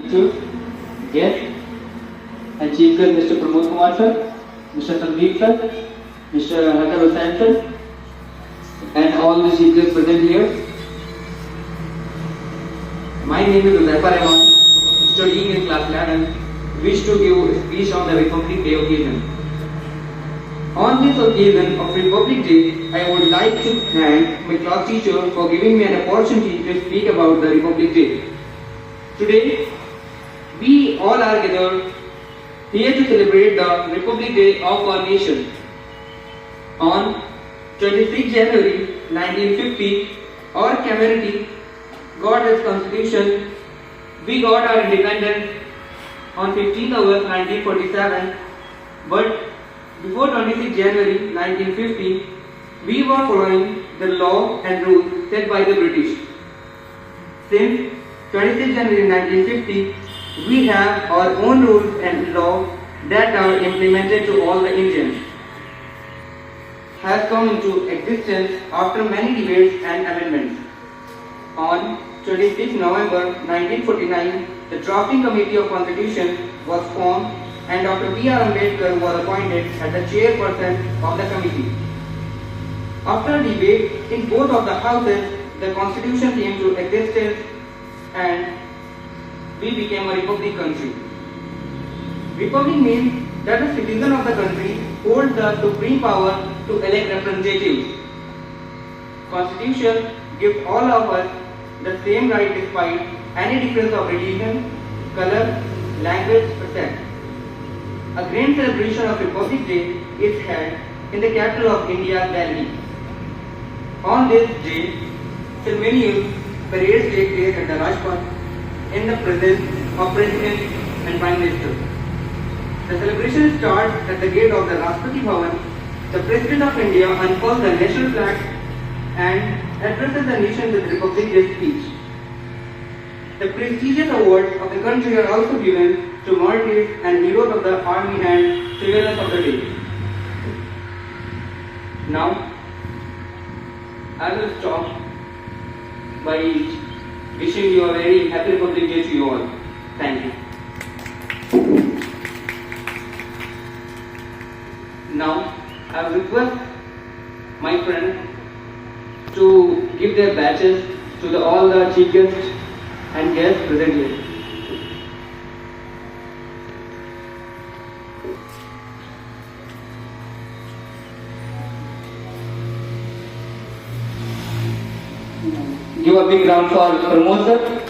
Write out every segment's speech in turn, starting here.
to guest and Chief Guest Mr. Pramod Kumar sir, Mr. Sandeep sir, Mr. Hakar Hussain sir, and all the chief guests present here. My name is Uzaifa Rahman, studying in class 11, wish to give a speech on the Republic Day occasion. On this occasion of Republic Day, I would like to thank my class teacher for giving me an opportunity to speak about the Republic Day. Today, we all are gathered here to celebrate the Republic Day of our nation. On 26 January 1950, our community got its constitution. We got our independence on 15th August 1947, but before 26 January 1950, we were following the law and rules set by the British. Since 26 January 1950, we have our own rules and laws that are implemented to all the Indians. Has come into existence after many debates and amendments. On 26 November 1949, the drafting committee of Constitution was formed and Dr. B.R. Ambedkar was appointed as the chairperson of the committee. After debate in both of the houses, the Constitution came to existence and we became a republic country. Republic means that the citizen of the country holds the supreme power to elect representatives. Constitution gives all of us the same right despite any difference of religion, color, language, or sex. A grand celebration of Republic Day is held in the capital of India, Delhi. On this day, ceremonial parades take place at the Rajpath in the presence of President and Prime Minister. The celebration starts at the gate of the Rashtrapati Bhavan. The President of India unfurls the national flag and addresses the nation with Republic Day speech. The prestigious awards of the country are also given to martyrs and heroes of the army and civilians of the day. Now, I will stop by wishing you a very happy Republic Day to you all. Thank you. Now, I will request my friends to give their badges to all the chief guests and guests present here. Give a big round for Pramod sir.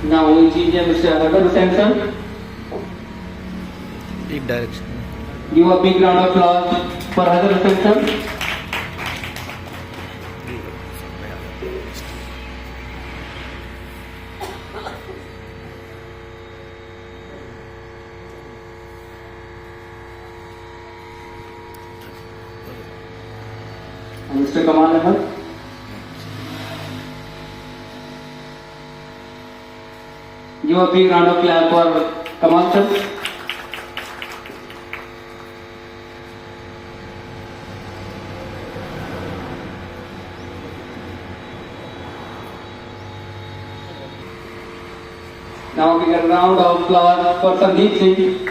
Now we see Mr. Hakar Hussain sir. एक direction Give a big round of applause for Hakar Hussain sir. And Mr. Kamal Ahmed. Give a big round of clap for Kamal sir. Now we get a round of applause for Sandeep Singh.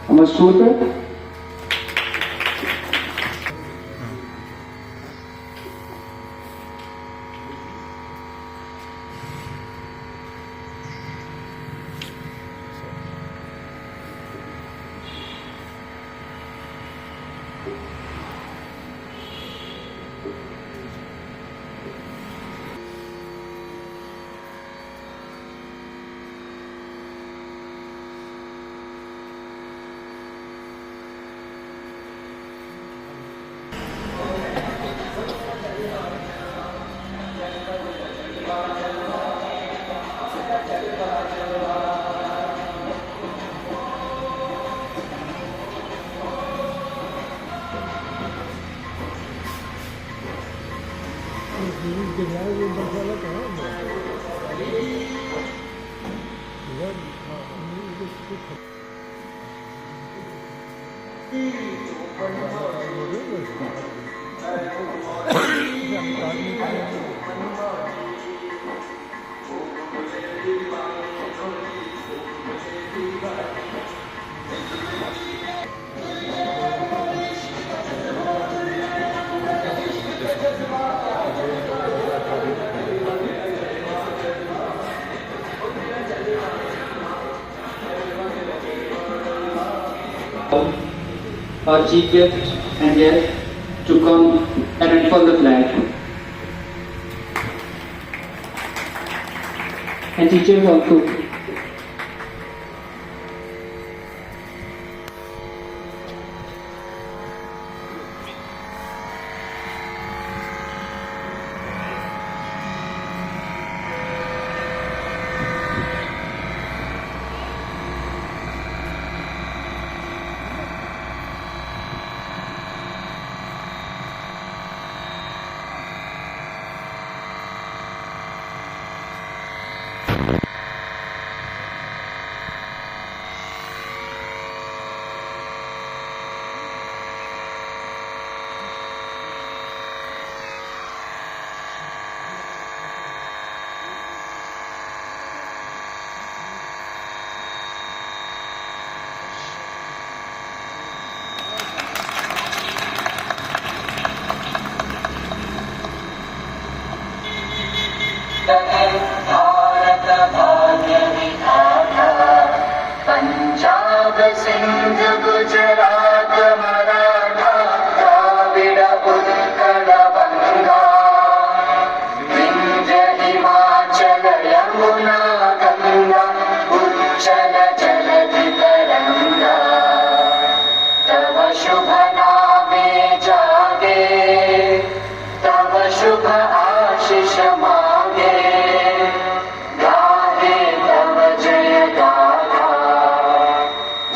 Amar Shulker. Our chief guest and guest to come and unfurl the flag. And teachers also. Bharat भाग्य विधाता पंजाब सिंध गुजरात मराठा द्राविड़ उत्कल बंगा विंध्य हिमाचल यमुना गंगा उच्चल जलधि तरंगा तव शुभ नामे जागे तव शुभ आशीष मांगे गाहे तव जय गाथा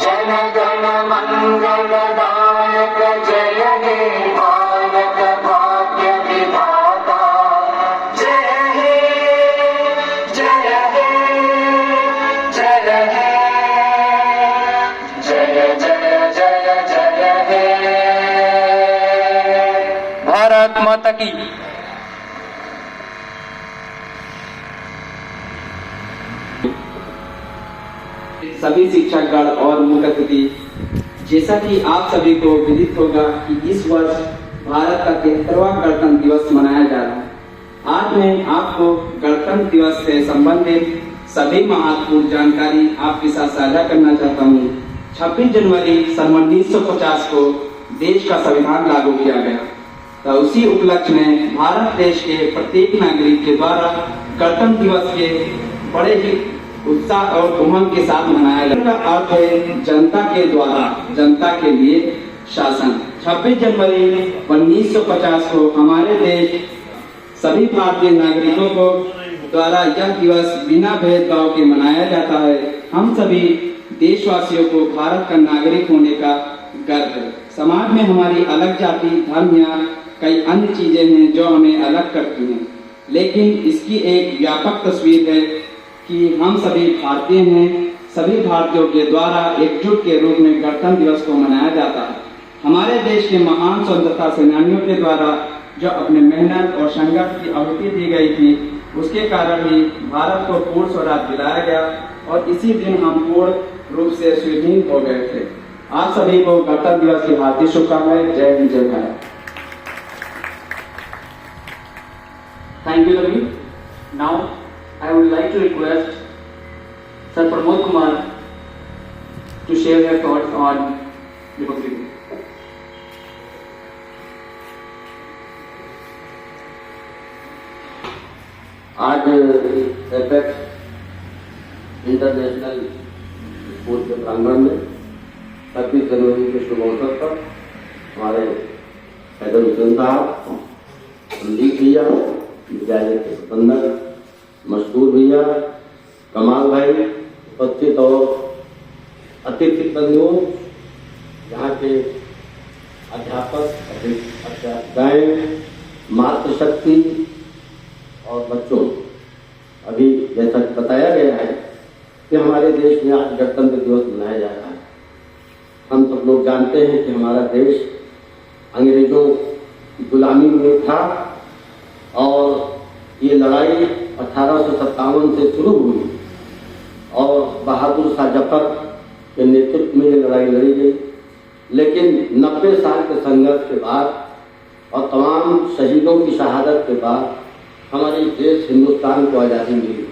जन गण मंगलदायक जय हे भारत भाग्य विधाता जय हे जय हे जय हे जय जय जय जय हे भारत माता की। सभी शिक्षकगण और मुख्य अतिथि, जैसा कि आप सभी को विदित होगा कि इस वर्ष भारत का 73वां गणतंत्र दिवस मनाया जा रहा है। आज मैं आपको गणतंत्र दिवस से संबंधित सभी महत्वपूर्ण जानकारी आपके साथ साझा करना चाहता हूँ। 26 जनवरी सन 1950 को देश का संविधान लागू किया गया, तो उसी उपलक्ष्य में भारत देश के प्रत्येक नागरिक के द्वारा गणतंत्र दिवस के बड़े ही उत्साह और उमंग के साथ मनाया जाता है। अर्थ है जनता के द्वारा जनता के लिए शासन। 26 जनवरी 1950 को हमारे देश सभी भारतीय नागरिकों को द्वारा यह दिवस बिना भेदभाव के मनाया जाता है। हम सभी देशवासियों को भारत का नागरिक होने का गर्व है। समाज में हमारी अलग जाति धर्म या कई अन्य चीजें हैं जो हमें अलग करती हैं, लेकिन इसकी एक व्यापक तस्वीर है कि हम सभी भारतीय हैं। सभी भारतीयों के द्वारा एकजुट के रूप में गणतंत्र दिवस को मनाया जाता है। हमारे देश के महान स्वतंत्रता सेनानियों के द्वारा जो अपने मेहनत और संघर्ष की आहुति दी गई थी, उसके कारण ही भारत को पूर्ण स्वराज दिलाया गया और इसी दिन हम पूर्ण रूप से स्वाधीन हो गए थे। आप सभी को गणतंत्र दिवस की हार्दिक शुभकामनाएं। जय हिंद जय Bharat. Thank you, Ravi. Now, I would like to request Sir Pramod Kumar to share their thoughts on Republic Day. आज एपेक्स इंटरनेशनल स्कूल के प्रांगण में 26 जनवरी के शुभ अवसर पर हमारे हैदर हुसैन साहब, संदीप भैया, विद्यालय के प्रबंधक, मशहूर भैया, कमाल भाई, उपस्थित और अतिथि बंधुओं, यहाँ के अध्यापक, अध्यापिकाएं, मातृशक्ति, और बच्चों, अभी जैसा बताया गया है कि हमारे देश में आज गणतंत्र दिवस मनाया जा रहा है। हम सब लोग जानते हैं कि हमारा देश अंग्रेजों की गुलामी में था और ये लड़ाई 1857 से शुरू हुई और बहादुर शाह जफर के नेतृत्व में ये लड़ाई लड़ी गई। लेकिन 90 साल के संघर्ष के बाद और तमाम शहीदों की शहादत के बाद हमारे देश हिंदुस्तान को आज़ादी मिली।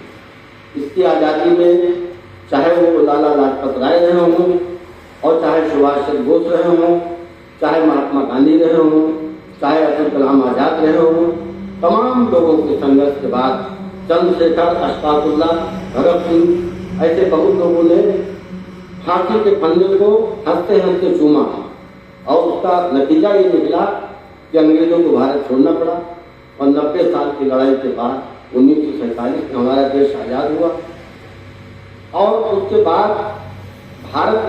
इसकी आज़ादी में चाहे वो लाला लाजपत राय रहे हों और चाहे सुभाष चंद्र बोस रहे हों, चाहे महात्मा गांधी रहे हों, चाहे अब्दुल कलाम आज़ाद रहे हों, तमाम लोगों के संघर्ष के बाद चंद्रशेखर, अशफाकुल्लाह, भगत सिंह ऐसे बहुत लोगों ने फांसी के फंदे को हंसते हंसते चूमा और उसका नतीजा ये निकला कि अंग्रेजों को भारत छोड़ना पड़ा और 90 साल की लड़ाई के बाद 1947 में हमारा देश आज़ाद हुआ। और उसके बाद भारत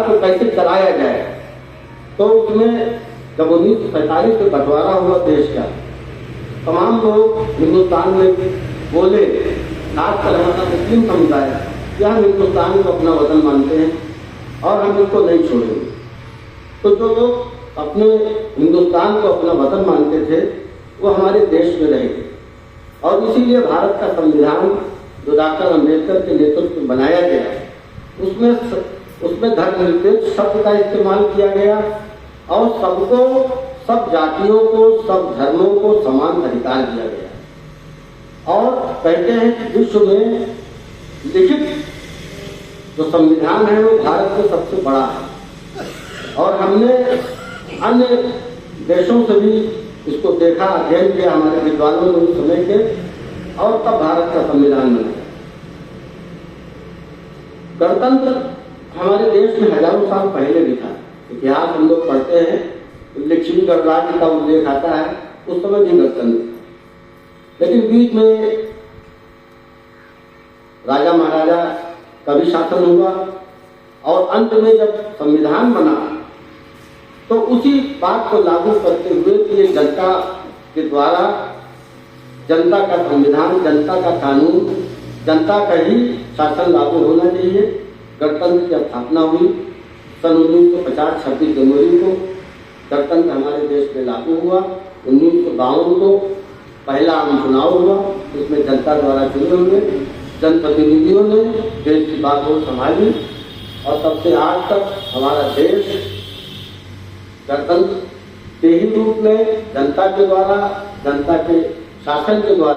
को कैसे चलाया जाए, तो उसमें जब 1947 में बंटवारा हुआ देश का, तमाम लोग हिंदुस्तान में बोले, खासकर हमारा मुस्लिम समुदाय, कि हम हिंदुस्तान को अपना वतन मानते हैं और हम इसको नहीं छोड़ेंगे। तो जो लोग अपने हिंदुस्तान को अपना वतन मानते थे वो हमारे देश में रहे और इसीलिए भारत का संविधान जो डॉक्टर अम्बेडकर के नेतृत्व में बनाया गया उसमें धर्मनिरपेक्ष शब्द का इस्तेमाल किया गया और सबको, सब जातियों को, सब धर्मों को समान अधिकार दिया गया। और कहते हैं कि विश्व में लिखित जो संविधान है वो भारत में सबसे बड़ा है और हमने अन्य देशों से भी इसको देखा, अध्ययन किया हमारे विद्वानों ने उस समय के, और तब भारत का संविधान बना। गणतंत्र हमारे देश में हजारों साल पहले भी था। इतिहास हम लोग पढ़ते हैं, लक्ष्मी गणराज्य का उल्लेख आता है, उस समय भी गणतंत्र। लेकिन बीच में राजा महाराजा का भी शासन हुआ और अंत में जब संविधान बना तो उसी बात को लागू करते हुए कि ये जनता के द्वारा, जनता का संविधान, जनता का कानून, जनता का ही शासन लागू होना चाहिए। गणतंत्र की स्थापना हुई सन 1950 26 जनवरी को गणतंत्र हमारे देश में लागू हुआ। 1952 को पहला आम चुनाव हुआ, उसमें जनता द्वारा चुने हुए जनप्रतिनिधियों ने देश की बात को संभाली और तब से आज तक हमारा देश गणतंत्र के ही रूप में जनता के द्वारा, जनता के शासन के द्वारा